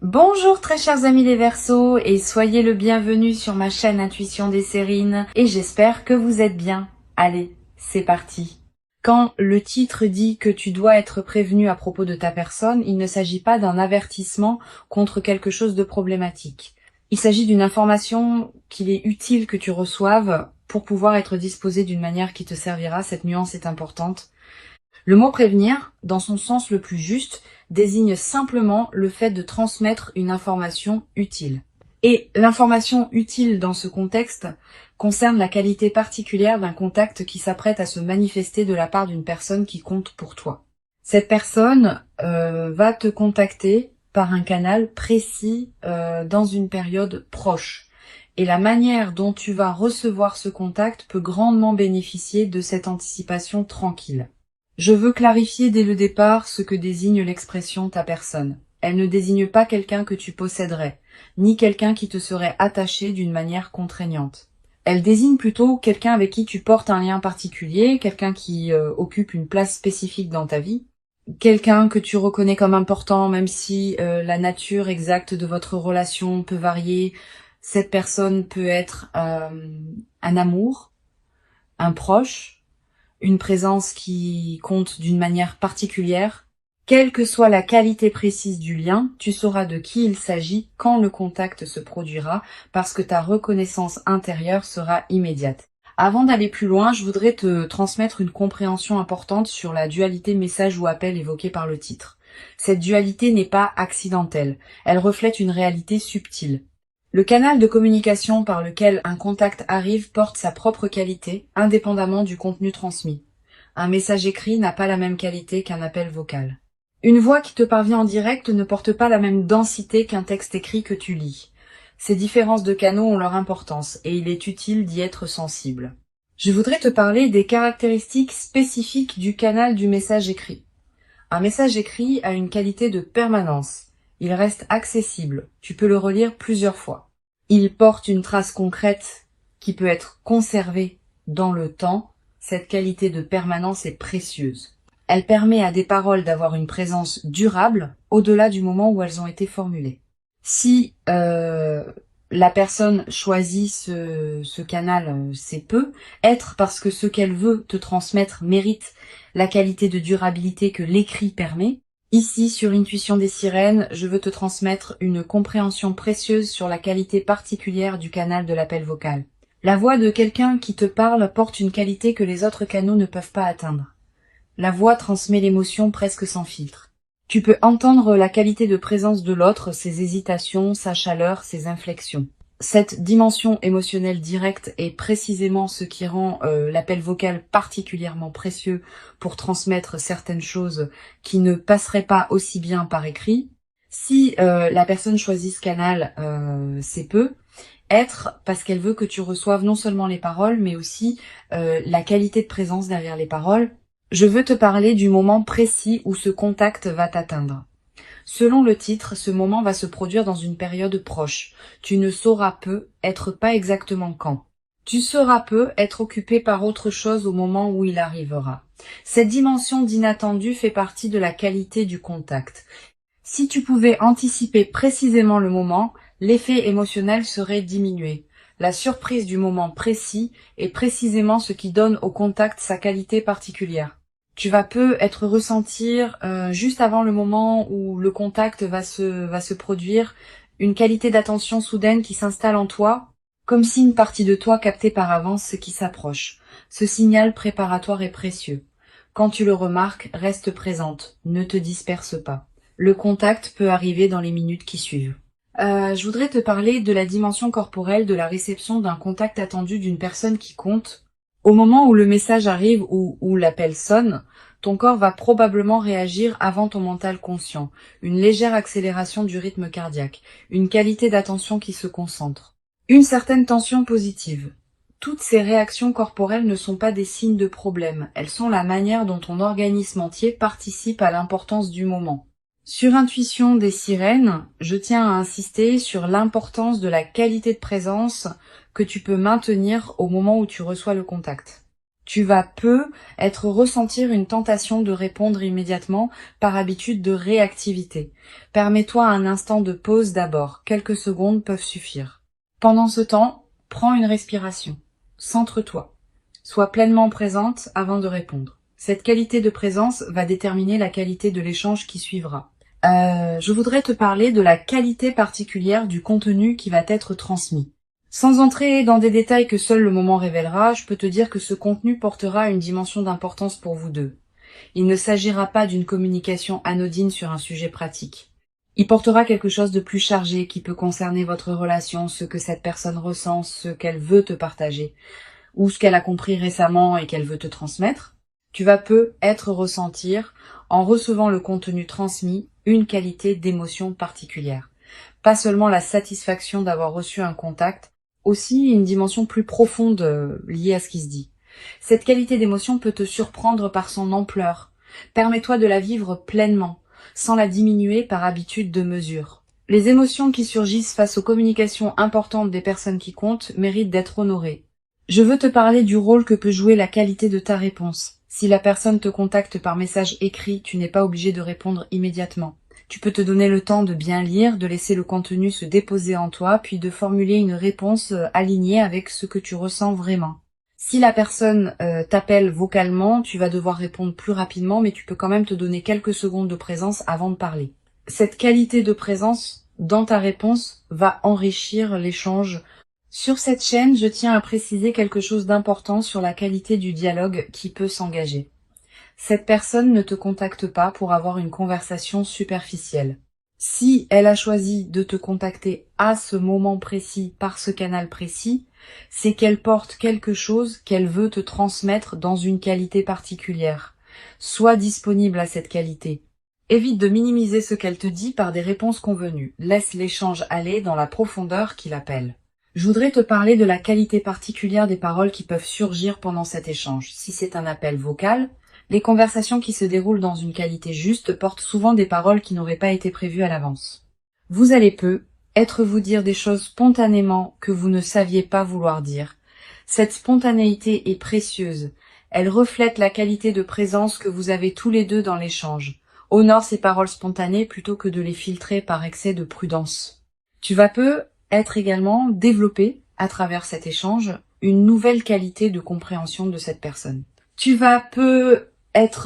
Bonjour très chers amis les Verseaux et soyez le bienvenu sur ma chaîne Intuition des Sérines et j'espère que vous êtes bien. Allez, c'est parti. Quand le titre dit que tu dois être prévenu à propos de ta personne, il ne s'agit pas d'un avertissement contre quelque chose de problématique. Il s'agit d'une information qu'il est utile que tu reçoives pour pouvoir être disposé d'une manière qui te servira. Cette nuance est importante. Le mot prévenir, dans son sens le plus juste, désigne simplement le fait de transmettre une information utile. Et l'information utile dans ce contexte concerne la qualité particulière d'un contact qui s'apprête à se manifester de la part d'une personne qui compte pour toi. Cette personne va te contacter par un canal précis dans une période proche. Et la manière dont tu vas recevoir ce contact peut grandement bénéficier de cette anticipation tranquille. Je veux clarifier dès le départ ce que désigne l'expression ta personne. Elle ne désigne pas quelqu'un que tu posséderais, ni quelqu'un qui te serait attaché d'une manière contraignante. Elle désigne plutôt quelqu'un avec qui tu portes un lien particulier, quelqu'un qui occupe une place spécifique dans ta vie, quelqu'un que tu reconnais comme important, même si la nature exacte de votre relation peut varier. Cette personne peut être un amour, un proche, une présence qui compte d'une manière particulière. Quelle que soit la qualité précise du lien, tu sauras de qui il s'agit quand le contact se produira, parce que ta reconnaissance intérieure sera immédiate. Avant d'aller plus loin, je voudrais te transmettre une compréhension importante sur la dualité message ou appel évoquée par le titre. Cette dualité n'est pas accidentelle, elle reflète une réalité subtile. Le canal de communication par lequel un contact arrive porte sa propre qualité, indépendamment du contenu transmis. Un message écrit n'a pas la même qualité qu'un appel vocal. Une voix qui te parvient en direct ne porte pas la même densité qu'un texte écrit que tu lis. Ces différences de canaux ont leur importance et il est utile d'y être sensible. Je voudrais te parler des caractéristiques spécifiques du canal du message écrit. Un message écrit a une qualité de permanence. Il reste accessible, tu peux le relire plusieurs fois. Il porte une trace concrète qui peut être conservée dans le temps. Cette qualité de permanence est précieuse. Elle permet à des paroles d'avoir une présence durable au-delà du moment où elles ont été formulées. Si la personne choisit ce canal, c'est peu. Être parce que ce qu'elle veut te transmettre mérite la qualité de durabilité que l'écrit permet. Ici, sur Intuition des Sirènes, je veux te transmettre une compréhension précieuse sur la qualité particulière du canal de l'appel vocal. La voix de quelqu'un qui te parle porte une qualité que les autres canaux ne peuvent pas atteindre. La voix transmet l'émotion presque sans filtre. Tu peux entendre la qualité de présence de l'autre, ses hésitations, sa chaleur, ses inflexions. Cette dimension émotionnelle directe est précisément ce qui rend l'appel vocal particulièrement précieux pour transmettre certaines choses qui ne passeraient pas aussi bien par écrit. Si la personne choisit ce canal, c'est peu. Être parce qu'elle veut que tu reçoives non seulement les paroles, mais aussi la qualité de présence derrière les paroles. Je veux te parler du moment précis où ce contact va t'atteindre. Selon le titre, ce moment va se produire dans une période proche. Tu ne sauras peu, être pas exactement quand. Tu sauras peu, être occupé par autre chose au moment où il arrivera. Cette dimension d'inattendu fait partie de la qualité du contact. Si tu pouvais anticiper précisément le moment, l'effet émotionnel serait diminué. La surprise du moment précis est précisément ce qui donne au contact sa qualité particulière. Tu vas peu être ressentir juste avant le moment où le contact va se produire, une qualité d'attention soudaine qui s'installe en toi, comme si une partie de toi captait par avance ce qui s'approche. Ce signal préparatoire est précieux. Quand tu le remarques, reste présente, ne te disperse pas. Le contact peut arriver dans les minutes qui suivent. Je voudrais te parler de la dimension corporelle de la réception d'un contact attendu d'une personne qui compte. Au moment où le message arrive ou où l'appel sonne, ton corps va probablement réagir avant ton mental conscient. Une légère accélération du rythme cardiaque, une qualité d'attention qui se concentre, une certaine tension positive. Toutes ces réactions corporelles ne sont pas des signes de problème, elles sont la manière dont ton organisme entier participe à l'importance du moment. Sur Intuition des Sirènes, je tiens à insister sur l'importance de la qualité de présence que tu peux maintenir au moment où tu reçois le contact. Tu vas ressentir une tentation de répondre immédiatement par habitude de réactivité. Permets-toi un instant de pause d'abord, quelques secondes peuvent suffire. Pendant ce temps, prends une respiration. Centre-toi. Sois pleinement présente avant de répondre. Cette qualité de présence va déterminer la qualité de l'échange qui suivra. Je voudrais te parler de la qualité particulière du contenu qui va être transmis. Sans entrer dans des détails que seul le moment révélera, je peux te dire que ce contenu portera une dimension d'importance pour vous deux. Il ne s'agira pas d'une communication anodine sur un sujet pratique. Il portera quelque chose de plus chargé qui peut concerner votre relation, ce que cette personne ressent, ce qu'elle veut te partager, ou ce qu'elle a compris récemment et qu'elle veut te transmettre. Tu vas ressentir, en recevant le contenu transmis, une qualité d'émotion particulière. Pas seulement la satisfaction d'avoir reçu un contact, aussi une dimension plus profonde liée à ce qui se dit. Cette qualité d'émotion peut te surprendre par son ampleur. Permets-toi de la vivre pleinement, sans la diminuer par habitude de mesure. Les émotions qui surgissent face aux communications importantes des personnes qui comptent méritent d'être honorées. Je veux te parler du rôle que peut jouer la qualité de ta réponse. Si la personne te contacte par message écrit, tu n'es pas obligé de répondre immédiatement. Tu peux te donner le temps de bien lire, de laisser le contenu se déposer en toi, puis de formuler une réponse alignée avec ce que tu ressens vraiment. Si la personne t'appelle vocalement, tu vas devoir répondre plus rapidement, mais tu peux quand même te donner quelques secondes de présence avant de parler. Cette qualité de présence dans ta réponse va enrichir l'échange. Sur cette chaîne, je tiens à préciser quelque chose d'important sur la qualité du dialogue qui peut s'engager. Cette personne ne te contacte pas pour avoir une conversation superficielle. Si elle a choisi de te contacter à ce moment précis, par ce canal précis, c'est qu'elle porte quelque chose qu'elle veut te transmettre dans une qualité particulière. Sois disponible à cette qualité. Évite de minimiser ce qu'elle te dit par des réponses convenues. Laisse l'échange aller dans la profondeur qu'il appelle. Je voudrais te parler de la qualité particulière des paroles qui peuvent surgir pendant cet échange. Si c'est un appel vocal, les conversations qui se déroulent dans une qualité juste portent souvent des paroles qui n'auraient pas été prévues à l'avance. Vous allez vous dire des choses spontanément que vous ne saviez pas vouloir dire. Cette spontanéité est précieuse. Elle reflète la qualité de présence que vous avez tous les deux dans l'échange. Honore ces paroles spontanées plutôt que de les filtrer par excès de prudence. Tu vas être également développé à travers cet échange une nouvelle qualité de compréhension de cette personne. Tu vas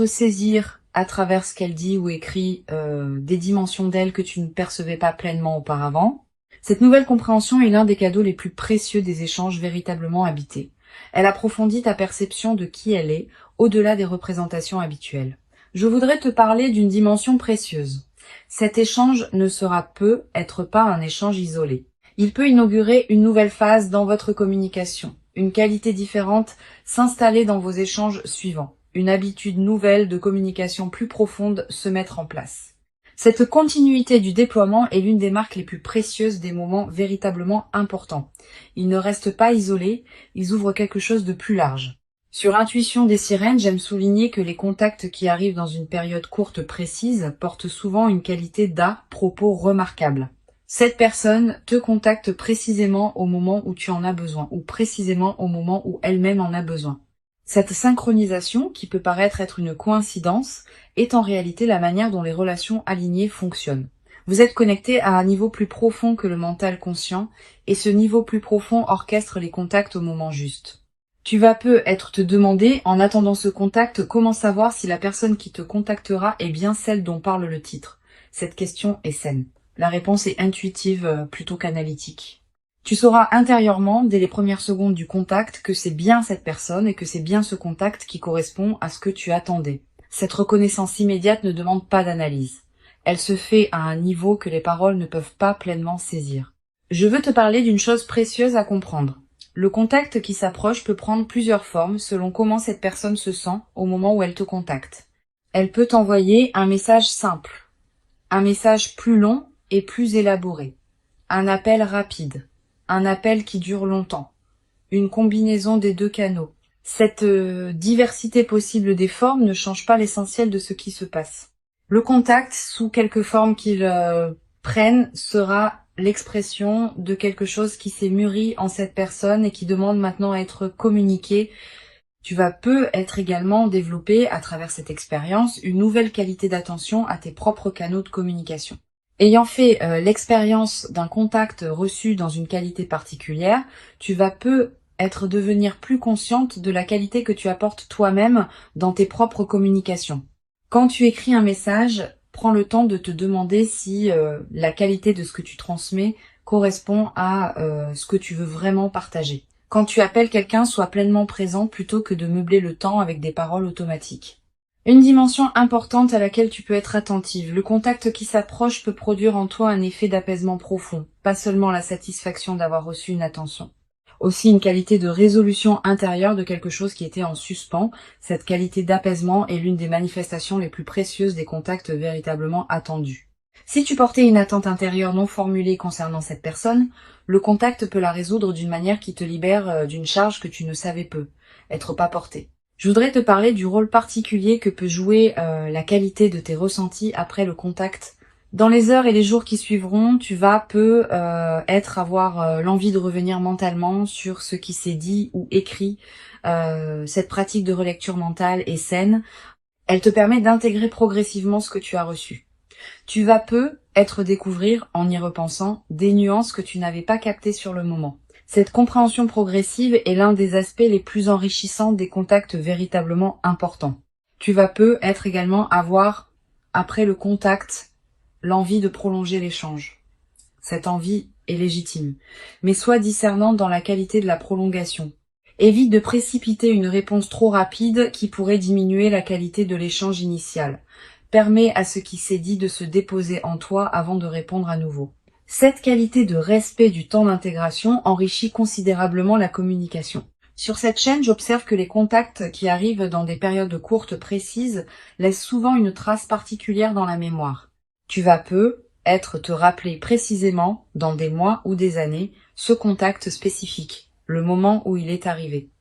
saisir à travers ce qu'elle dit ou écrit des dimensions d'elle que tu ne percevais pas pleinement auparavant. Cette nouvelle compréhension est l'un des cadeaux les plus précieux des échanges véritablement habités. Elle approfondit ta perception de qui elle est, au-delà des représentations habituelles. Je voudrais te parler d'une dimension précieuse. Cet échange ne sera pas un échange isolé. Il peut inaugurer une nouvelle phase dans votre communication, une qualité différente s'installer dans vos échanges suivants, une habitude nouvelle de communication plus profonde se mettre en place. Cette continuité du déploiement est l'une des marques les plus précieuses des moments véritablement importants. Ils ne restent pas isolés, ils ouvrent quelque chose de plus large. Sur Intuition des sirènes, j'aime souligner que les contacts qui arrivent dans une période courte précise portent souvent une qualité d'à-propos remarquable. Cette personne te contacte précisément au moment où tu en as besoin, ou précisément au moment où elle-même en a besoin. Cette synchronisation, qui peut paraître être une coïncidence, est en réalité la manière dont les relations alignées fonctionnent. Vous êtes connecté à un niveau plus profond que le mental conscient, et ce niveau plus profond orchestre les contacts au moment juste. Tu vas te demander, en attendant ce contact, comment savoir si la personne qui te contactera est bien celle dont parle le titre. Cette question est saine. La réponse est intuitive plutôt qu'analytique. Tu sauras intérieurement, dès les premières secondes du contact, que c'est bien cette personne et que c'est bien ce contact qui correspond à ce que tu attendais. Cette reconnaissance immédiate ne demande pas d'analyse. Elle se fait à un niveau que les paroles ne peuvent pas pleinement saisir. Je veux te parler d'une chose précieuse à comprendre. Le contact qui s'approche peut prendre plusieurs formes selon comment cette personne se sent au moment où elle te contacte. Elle peut t'envoyer un message simple, un message plus long et plus élaboré, un appel rapide, un appel qui dure longtemps, une combinaison des deux canaux. Cette diversité possible des formes ne change pas l'essentiel de ce qui se passe. Le contact, sous quelque forme qu'il prenne, sera l'expression de quelque chose qui s'est mûri en cette personne et qui demande maintenant à être communiqué. Tu vas peut-être également développer à travers cette expérience une nouvelle qualité d'attention à tes propres canaux de communication. Ayant fait l'expérience d'un contact reçu dans une qualité particulière, tu vas peut-être devenir plus consciente de la qualité que tu apportes toi-même dans tes propres communications. Quand tu écris un message, prends le temps de te demander si la qualité de ce que tu transmets correspond à ce que tu veux vraiment partager. Quand tu appelles quelqu'un, sois pleinement présent plutôt que de meubler le temps avec des paroles automatiques. Une dimension importante à laquelle tu peux être attentive. Le contact qui s'approche peut produire en toi un effet d'apaisement profond, pas seulement la satisfaction d'avoir reçu une attention. Aussi une qualité de résolution intérieure de quelque chose qui était en suspens. Cette qualité d'apaisement est l'une des manifestations les plus précieuses des contacts véritablement attendus. Si tu portais une attente intérieure non formulée concernant cette personne, le contact peut la résoudre d'une manière qui te libère d'une charge que tu ne savais être pas portée. Je voudrais te parler du rôle particulier que peut jouer la qualité de tes ressentis après le contact. Dans les heures et les jours qui suivront, tu vas avoir l'envie de revenir mentalement sur ce qui s'est dit ou écrit. Cette pratique de relecture mentale est saine. Elle te permet d'intégrer progressivement ce que tu as reçu. Tu vas peut-être découvrir, en y repensant, des nuances que tu n'avais pas captées sur le moment. Cette compréhension progressive est l'un des aspects les plus enrichissants des contacts véritablement importants. Tu vas peut-être également avoir, après le contact, l'envie de prolonger l'échange. Cette envie est légitime, mais sois discernant dans la qualité de la prolongation. Évite de précipiter une réponse trop rapide qui pourrait diminuer la qualité de l'échange initial. Permets à ce qui s'est dit de se déposer en toi avant de répondre à nouveau. Cette qualité de respect du temps d'intégration enrichit considérablement la communication. Sur cette chaîne, j'observe que les contacts qui arrivent dans des périodes courtes précises laissent souvent une trace particulière dans la mémoire. Tu vas peut-être te rappeler précisément, dans des mois ou des années, ce contact spécifique, le moment où il est arrivé.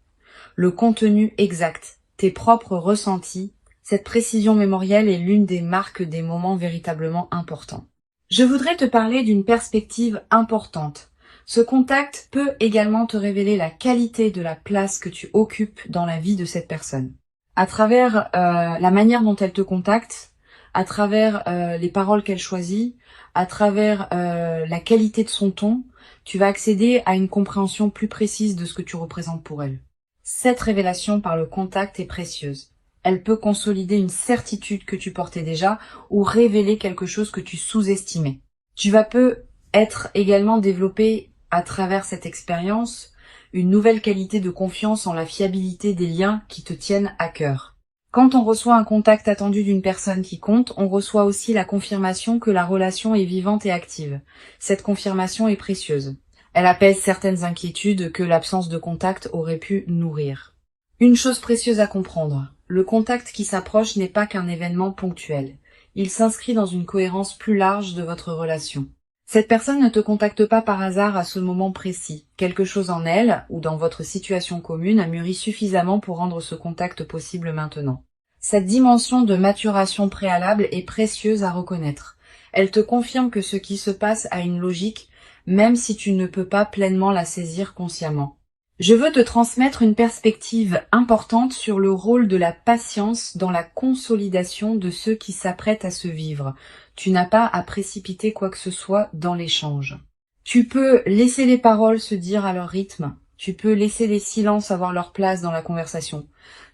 Le contenu exact, tes propres ressentis. Cette précision mémorielle est l'une des marques des moments véritablement importants. Je voudrais te parler d'une perspective importante. Ce contact peut également te révéler la qualité de la place que tu occupes dans la vie de cette personne. À travers la manière dont elle te contacte, à travers les paroles qu'elle choisit, à travers la qualité de son ton, tu vas accéder à une compréhension plus précise de ce que tu représentes pour elle. Cette révélation par le contact est précieuse. Elle peut consolider une certitude que tu portais déjà ou révéler quelque chose que tu sous-estimais. Tu vas peut-être également développer à travers cette expérience une nouvelle qualité de confiance en la fiabilité des liens qui te tiennent à cœur. Quand on reçoit un contact attendu d'une personne qui compte, on reçoit aussi la confirmation que la relation est vivante et active. Cette confirmation est précieuse. Elle apaise certaines inquiétudes que l'absence de contact aurait pu nourrir. Une chose précieuse à comprendre. Le contact qui s'approche n'est pas qu'un événement ponctuel. Il s'inscrit dans une cohérence plus large de votre relation. Cette personne ne te contacte pas par hasard à ce moment précis. Quelque chose en elle, ou dans votre situation commune, a mûri suffisamment pour rendre ce contact possible maintenant. Cette dimension de maturation préalable est précieuse à reconnaître. Elle te confirme que ce qui se passe a une logique, même si tu ne peux pas pleinement la saisir consciemment. Je veux te transmettre une perspective importante sur le rôle de la patience dans la consolidation de ceux qui s'apprêtent à se vivre. Tu n'as pas à précipiter quoi que ce soit dans l'échange. Tu peux laisser les paroles se dire à leur rythme. Tu peux laisser les silences avoir leur place dans la conversation.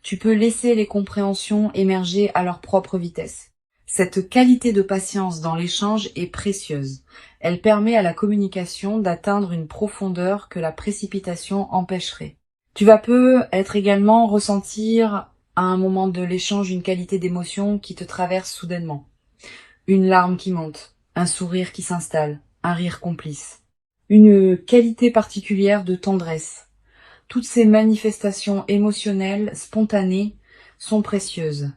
Tu peux laisser les compréhensions émerger à leur propre vitesse. Cette qualité de patience dans l'échange est précieuse. Elle permet à la communication d'atteindre une profondeur que la précipitation empêcherait. Tu vas peut-être également ressentir à un moment de l'échange une qualité d'émotion qui te traverse soudainement. Une larme qui monte, un sourire qui s'installe, un rire complice. Une qualité particulière de tendresse. Toutes ces manifestations émotionnelles, spontanées, sont précieuses.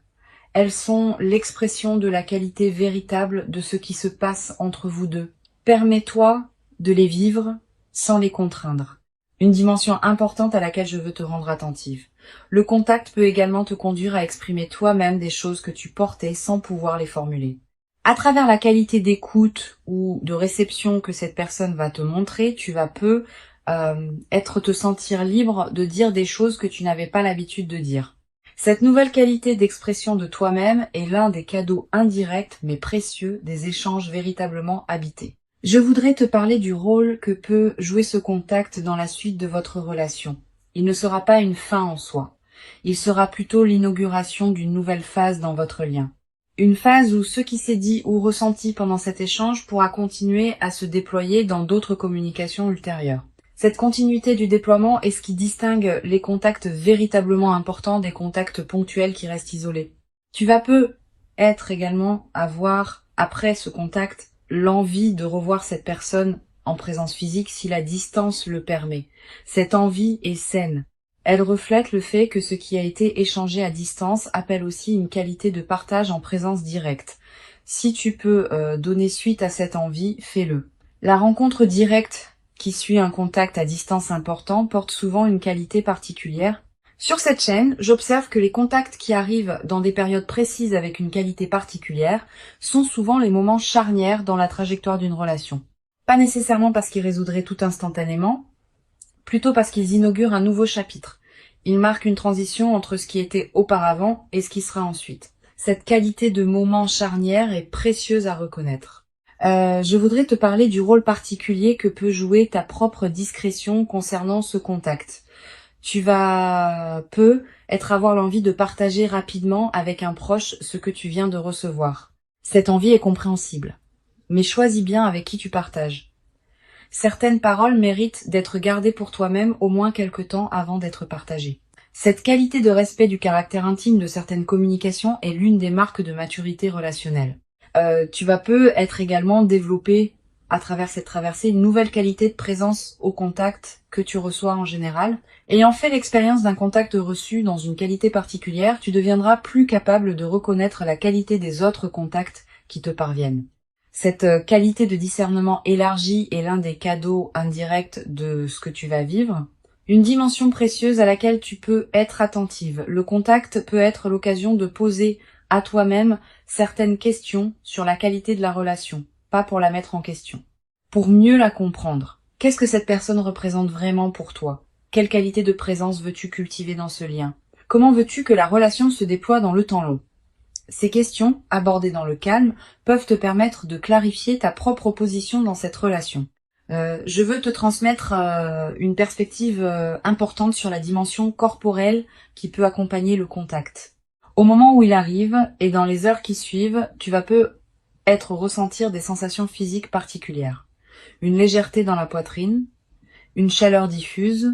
Elles sont l'expression de la qualité véritable de ce qui se passe entre vous deux. Permets-toi de les vivre sans les contraindre. Une dimension importante à laquelle je veux te rendre attentive. Le contact peut également te conduire à exprimer toi-même des choses que tu portais sans pouvoir les formuler. À travers la qualité d'écoute ou de réception que cette personne va te montrer, tu vas te sentir libre de dire des choses que tu n'avais pas l'habitude de dire. Cette nouvelle qualité d'expression de toi-même est l'un des cadeaux indirects mais précieux des échanges véritablement habités. Je voudrais te parler du rôle que peut jouer ce contact dans la suite de votre relation. Il ne sera pas une fin en soi. Il sera plutôt l'inauguration d'une nouvelle phase dans votre lien. Une phase où ce qui s'est dit ou ressenti pendant cet échange pourra continuer à se déployer dans d'autres communications ultérieures. Cette continuité du déploiement est ce qui distingue les contacts véritablement importants des contacts ponctuels qui restent isolés. Tu vas peut-être également avoir, après ce contact, l'envie de revoir cette personne en présence physique si la distance le permet. Cette envie est saine. Elle reflète le fait que ce qui a été échangé à distance appelle aussi une qualité de partage en présence directe. Si tu peux donner suite à cette envie, fais-le. La rencontre directe qui suit un contact à distance important porte souvent une qualité particulière. Sur cette chaîne, j'observe que les contacts qui arrivent dans des périodes précises avec une qualité particulière sont souvent les moments charnières dans la trajectoire d'une relation. Pas nécessairement parce qu'ils résoudraient tout instantanément, plutôt parce qu'ils inaugurent un nouveau chapitre. Ils marquent une transition entre ce qui était auparavant et ce qui sera ensuite. Cette qualité de moment charnière est précieuse à reconnaître. Je voudrais te parler du rôle particulier que peut jouer ta propre discrétion concernant ce contact. Tu vas avoir l'envie de partager rapidement avec un proche ce que tu viens de recevoir. Cette envie est compréhensible. Mais choisis bien avec qui tu partages. Certaines paroles méritent d'être gardées pour toi-même au moins quelque temps avant d'être partagées. Cette qualité de respect du caractère intime de certaines communications est l'une des marques de maturité relationnelle. Tu vas être également développer à travers cette traversée une nouvelle qualité de présence au contact que tu reçois en général. Ayant fait l'expérience d'un contact reçu dans une qualité particulière, tu deviendras plus capable de reconnaître la qualité des autres contacts qui te parviennent. Cette qualité de discernement élargi est l'un des cadeaux indirects de ce que tu vas vivre. Une dimension précieuse à laquelle tu peux être attentive. Le contact peut être l'occasion de poser à toi-même certaines questions sur la qualité de la relation, pas pour la mettre en question. Pour mieux la comprendre, qu'est-ce que cette personne représente vraiment pour toi? Quelle qualité de présence veux-tu cultiver dans ce lien? Comment veux-tu que la relation se déploie dans le temps long? Ces questions, abordées dans le calme, peuvent te permettre de clarifier ta propre position dans cette relation. Je veux te transmettre une perspective importante sur la dimension corporelle qui peut accompagner le contact. Au moment où il arrive et dans les heures qui suivent, tu vas peut-être ressentir des sensations physiques particulières. Une légèreté dans la poitrine, une chaleur diffuse,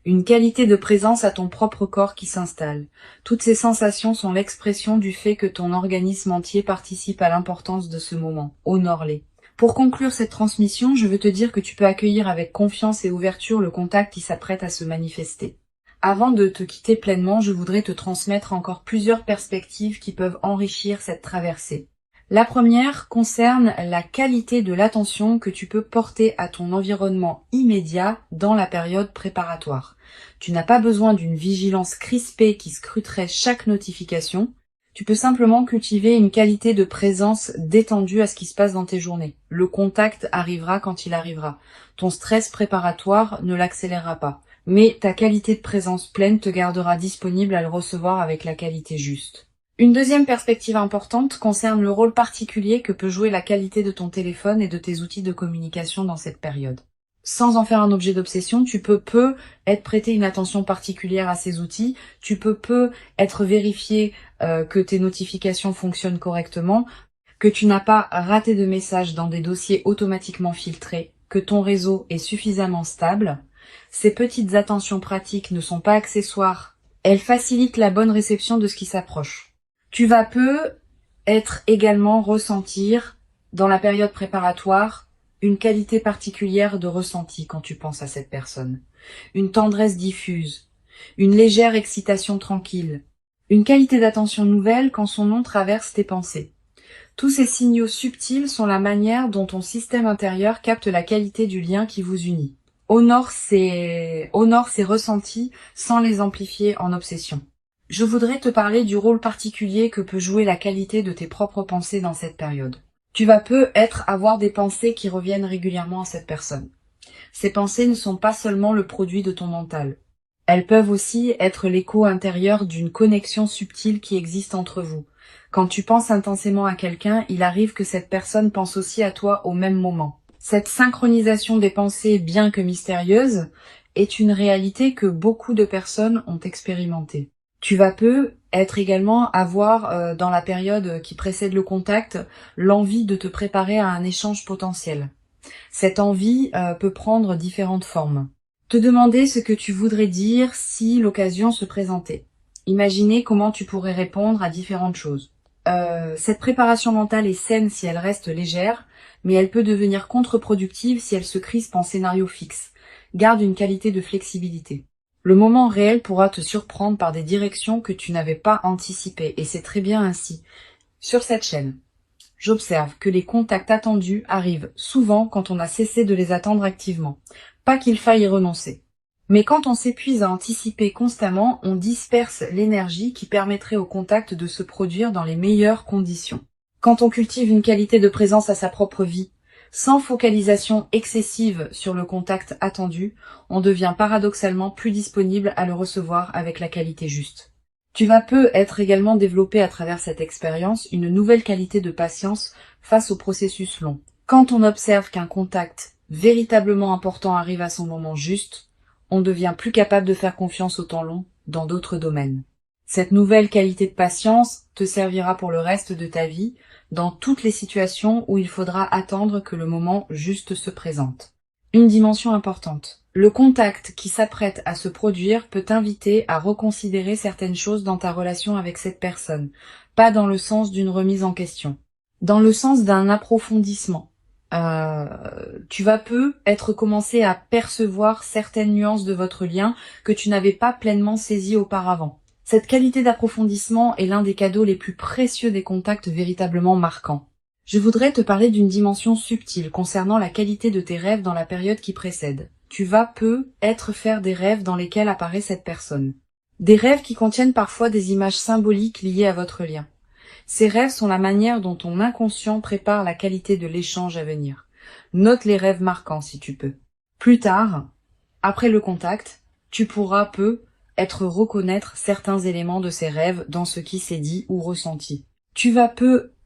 une qualité de présence à ton propre corps qui s'installe. Toutes ces sensations sont l'expression du fait que ton organisme entier participe à l'importance de ce moment. Honore-les. Pour conclure cette transmission, je veux te dire que tu peux accueillir avec confiance et ouverture le contact qui s'apprête à se manifester. Avant de te quitter pleinement, je voudrais te transmettre encore plusieurs perspectives qui peuvent enrichir cette traversée. La première concerne la qualité de l'attention que tu peux porter à ton environnement immédiat dans la période préparatoire. Tu n'as pas besoin d'une vigilance crispée qui scruterait chaque notification. Tu peux simplement cultiver une qualité de présence détendue à ce qui se passe dans tes journées. Le contact arrivera quand il arrivera. Ton stress préparatoire ne l'accélérera pas. Mais ta qualité de présence pleine te gardera disponible à le recevoir avec la qualité juste. Une deuxième perspective importante concerne le rôle particulier que peut jouer la qualité de ton téléphone et de tes outils de communication dans cette période. Sans en faire un objet d'obsession, tu peux être prêté une attention particulière à ces outils, tu peux être vérifié que tes notifications fonctionnent correctement, que tu n'as pas raté de messages dans des dossiers automatiquement filtrés, que ton réseau est suffisamment stable. Ces petites attentions pratiques ne sont pas accessoires, elles facilitent la bonne réception de ce qui s'approche. Tu vas être également ressentir, dans la période préparatoire, une qualité particulière de ressenti quand tu penses à cette personne. Une tendresse diffuse, une légère excitation tranquille, une qualité d'attention nouvelle quand son nom traverse tes pensées. Tous ces signaux subtils sont la manière dont ton système intérieur capte la qualité du lien qui vous unit. Honore ces ressentis sans les amplifier en obsession. Je voudrais te parler du rôle particulier que peut jouer la qualité de tes propres pensées dans cette période. Tu vas avoir des pensées qui reviennent régulièrement à cette personne. Ces pensées ne sont pas seulement le produit de ton mental. Elles peuvent aussi être l'écho intérieur d'une connexion subtile qui existe entre vous. Quand tu penses intensément à quelqu'un, il arrive que cette personne pense aussi à toi au même moment. Cette synchronisation des pensées, bien que mystérieuse, est une réalité que beaucoup de personnes ont expérimentée. Tu vas être également avoir, dans la période qui précède le contact, l'envie de te préparer à un échange potentiel. Cette envie peut prendre différentes formes. Te demander ce que tu voudrais dire si l'occasion se présentait. Imaginer comment tu pourrais répondre à différentes choses. Cette préparation mentale est saine si elle reste légère, mais elle peut devenir contre-productive si elle se crispe en scénario fixe. Garde une qualité de flexibilité. Le moment réel pourra te surprendre par des directions que tu n'avais pas anticipées, et c'est très bien ainsi. Sur cette chaîne, j'observe que les contacts attendus arrivent souvent quand on a cessé de les attendre activement. Pas qu'il faille y renoncer. Mais quand on s'épuise à anticiper constamment, on disperse l'énergie qui permettrait au contact de se produire dans les meilleures conditions. Quand on cultive une qualité de présence à sa propre vie, sans focalisation excessive sur le contact attendu, on devient paradoxalement plus disponible à le recevoir avec la qualité juste. Tu vas être également développé à travers cette expérience une nouvelle qualité de patience face au processus long. Quand on observe qu'un contact véritablement important arrive à son moment juste, on devient plus capable de faire confiance au temps long dans d'autres domaines. Cette nouvelle qualité de patience te servira pour le reste de ta vie dans toutes les situations où il faudra attendre que le moment juste se présente. Une dimension importante. Le contact qui s'apprête à se produire peut t'inviter à reconsidérer certaines choses dans ta relation avec cette personne, pas dans le sens d'une remise en question, dans le sens d'un approfondissement. Tu vas être commencé à percevoir certaines nuances de votre lien que tu n'avais pas pleinement saisies auparavant. Cette qualité d'approfondissement est l'un des cadeaux les plus précieux des contacts véritablement marquants. Je voudrais te parler d'une dimension subtile concernant la qualité de tes rêves dans la période qui précède. Tu vas faire des rêves dans lesquels apparaît cette personne. Des rêves qui contiennent parfois des images symboliques liées à votre lien. Ces rêves sont la manière dont ton inconscient prépare la qualité de l'échange à venir. Note les rêves marquants si tu peux. Plus tard, après le contact, tu pourras reconnaître certains éléments de ces rêves dans ce qui s'est dit ou ressenti. Tu vas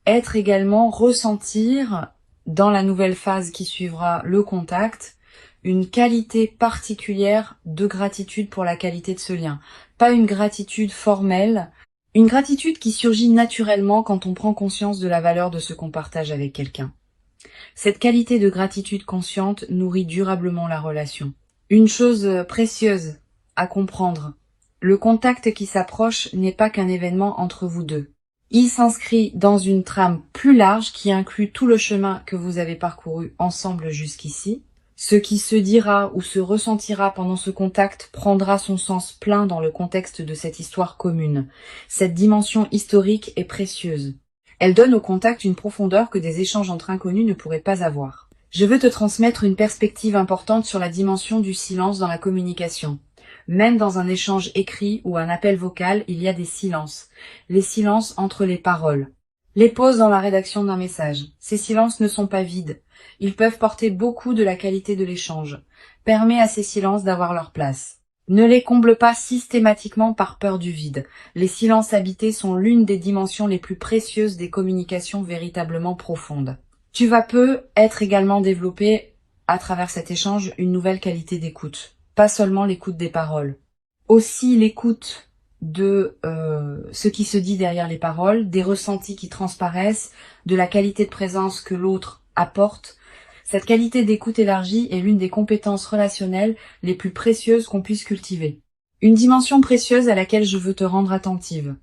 être également ressentir, dans la nouvelle phase qui suivra le contact, une qualité particulière de gratitude pour la qualité de ce lien. Pas une gratitude formelle, une gratitude qui surgit naturellement quand on prend conscience de la valeur de ce qu'on partage avec quelqu'un. Cette qualité de gratitude consciente nourrit durablement la relation. Une chose précieuse à comprendre, le contact qui s'approche n'est pas qu'un événement entre vous deux. Il s'inscrit dans une trame plus large qui inclut tout le chemin que vous avez parcouru ensemble jusqu'ici. Ce qui se dira ou se ressentira pendant ce contact prendra son sens plein dans le contexte de cette histoire commune. Cette dimension historique est précieuse. Elle donne au contact une profondeur que des échanges entre inconnus ne pourraient pas avoir. Je veux te transmettre une perspective importante sur la dimension du silence dans la communication. Même dans un échange écrit ou un appel vocal, il y a des silences. Les silences entre les paroles. Les pauses dans la rédaction d'un message. Ces silences ne sont pas vides. Ils peuvent porter beaucoup de la qualité de l'échange. Permets à ces silences d'avoir leur place. Ne les comble pas systématiquement par peur du vide. Les silences habités sont l'une des dimensions les plus précieuses des communications véritablement profondes. Tu vas être également développé, à travers cet échange, une nouvelle qualité d'écoute. Pas seulement l'écoute des paroles. Aussi l'écoute de ce qui se dit derrière les paroles, des ressentis qui transparaissent, de la qualité de présence que l'autre apporte. Cette qualité d'écoute élargie est l'une des compétences relationnelles les plus précieuses qu'on puisse cultiver. Une dimension précieuse à laquelle je veux te rendre attentive.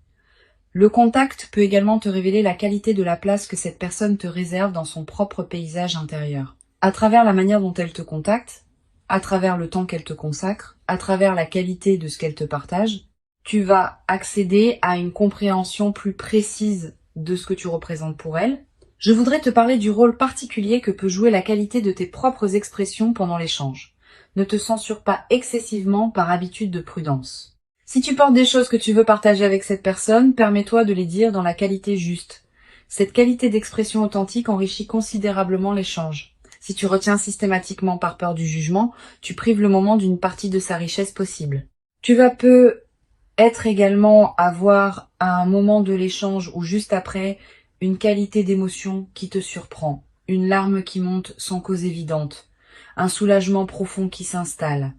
Le contact peut également te révéler la qualité de la place que cette personne te réserve dans son propre paysage intérieur. À travers la manière dont elle te contacte, à travers le temps qu'elle te consacre, à travers la qualité de ce qu'elle te partage, tu vas accéder à une compréhension plus précise de ce que tu représentes pour elle. Je voudrais te parler du rôle particulier que peut jouer la qualité de tes propres expressions pendant l'échange. Ne te censure pas excessivement par habitude de prudence. Si tu portes des choses que tu veux partager avec cette personne, permets-toi de les dire dans la qualité juste. Cette qualité d'expression authentique enrichit considérablement l'échange. Si tu retiens systématiquement par peur du jugement, tu prives le moment d'une partie de sa richesse possible. Tu vas peut-être également avoir à un moment de l'échange ou juste après une qualité d'émotion qui te surprend, une larme qui monte sans cause évidente, un soulagement profond qui s'installe,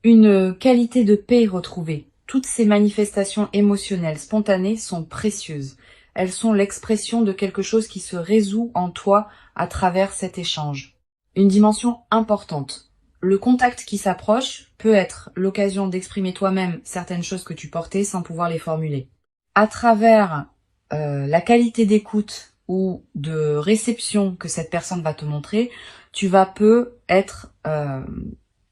une qualité de paix retrouvée. Toutes ces manifestations émotionnelles spontanées sont précieuses. Elles sont l'expression de quelque chose qui se résout en toi à travers cet échange. Une dimension importante. Le contact qui s'approche peut être l'occasion d'exprimer toi-même certaines choses que tu portais sans pouvoir les formuler. À travers la qualité d'écoute ou de réception que cette personne va te montrer, tu vas peut-être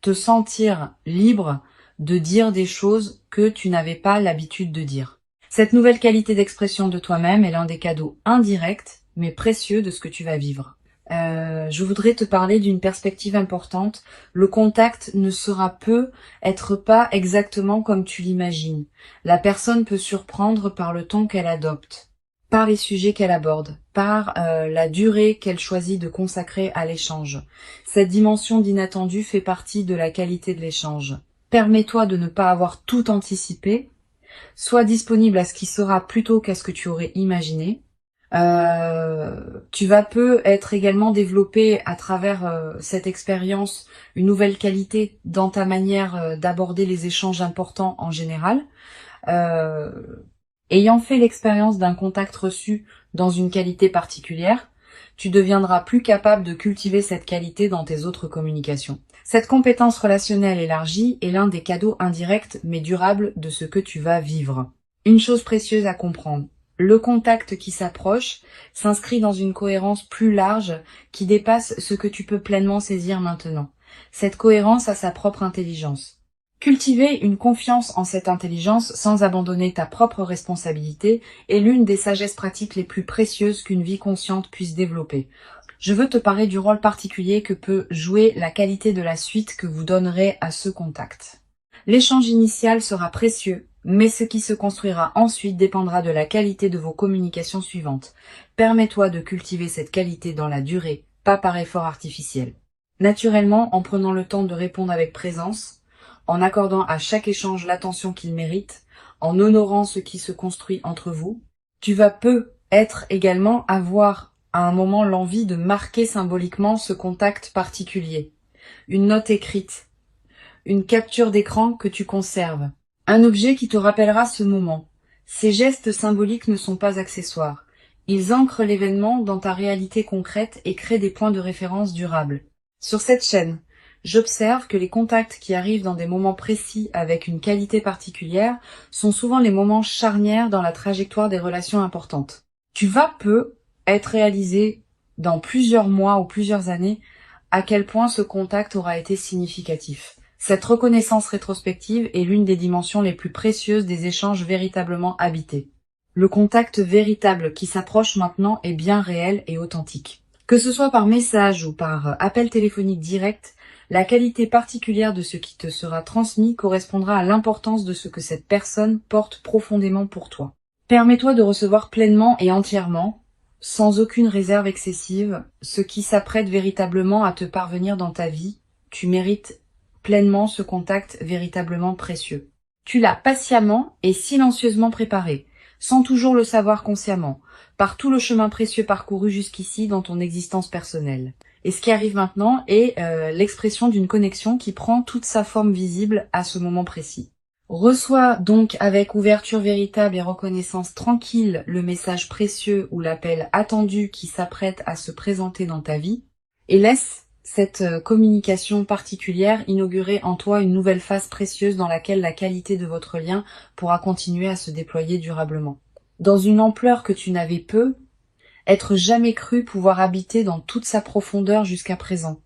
te sentir libre de dire des choses que tu n'avais pas l'habitude de dire. Cette nouvelle qualité d'expression de toi-même est l'un des cadeaux indirects mais précieux de ce que tu vas vivre. Je voudrais te parler d'une perspective importante. Le contact ne sera peut-être pas exactement comme tu l'imagines. La personne peut surprendre par le ton qu'elle adopte, par les sujets qu'elle aborde, par la durée qu'elle choisit de consacrer à l'échange. Cette dimension d'inattendu fait partie de la qualité de l'échange. Permets-toi de ne pas avoir tout anticipé. Sois disponible à ce qui sera plutôt qu'à ce que tu aurais imaginé. Tu vas peut-être également développer à travers cette expérience une nouvelle qualité dans ta manière d'aborder les échanges importants en général. Ayant fait l'expérience d'un contact reçu dans une qualité particulière, tu deviendras plus capable de cultiver cette qualité dans tes autres communications. Cette compétence relationnelle élargie est l'un des cadeaux indirects mais durables de ce que tu vas vivre. Une chose précieuse à comprendre. Le contact qui s'approche s'inscrit dans une cohérence plus large qui dépasse ce que tu peux pleinement saisir maintenant. Cette cohérence a sa propre intelligence. Cultiver une confiance en cette intelligence sans abandonner ta propre responsabilité est l'une des sagesses pratiques les plus précieuses qu'une vie consciente puisse développer. Je veux te parler du rôle particulier que peut jouer la qualité de la suite que vous donnerez à ce contact. L'échange initial sera précieux, mais ce qui se construira ensuite dépendra de la qualité de vos communications suivantes. Permets-toi de cultiver cette qualité dans la durée, pas par effort artificiel. Naturellement, en prenant le temps de répondre avec présence, en accordant à chaque échange l'attention qu'il mérite, en honorant ce qui se construit entre vous, tu vas peut-être également avoir à un moment l'envie de marquer symboliquement ce contact particulier. Une note écrite, une capture d'écran que tu conserves, un objet qui te rappellera ce moment. Ces gestes symboliques ne sont pas accessoires. Ils ancrent l'événement dans ta réalité concrète et créent des points de référence durables. Sur cette chaîne, j'observe que les contacts qui arrivent dans des moments précis avec une qualité particulière sont souvent les moments charnières dans la trajectoire des relations importantes. Tu vas être réalisé dans plusieurs mois ou plusieurs années à quel point ce contact aura été significatif. Cette reconnaissance rétrospective est l'une des dimensions les plus précieuses des échanges véritablement habités. Le contact véritable qui s'approche maintenant est bien réel et authentique. Que ce soit par message ou par appel téléphonique direct, la qualité particulière de ce qui te sera transmis correspondra à l'importance de ce que cette personne porte profondément pour toi. Permets-toi de recevoir pleinement et entièrement, sans aucune réserve excessive, ce qui s'apprête véritablement à te parvenir dans ta vie. Tu mérites pleinement ce contact véritablement précieux. Tu l'as patiemment et silencieusement préparé, sans toujours le savoir consciemment, par tout le chemin précieux parcouru jusqu'ici dans ton existence personnelle. Et ce qui arrive maintenant est l'expression d'une connexion qui prend toute sa forme visible à ce moment précis. Reçois donc avec ouverture véritable et reconnaissance tranquille le message précieux ou l'appel attendu qui s'apprête à se présenter dans ta vie, et laisse cette communication particulière inaugurer en toi une nouvelle phase précieuse dans laquelle la qualité de votre lien pourra continuer à se déployer durablement. Dans une ampleur que tu n'avais être jamais cru pouvoir habiter dans toute sa profondeur jusqu'à présent.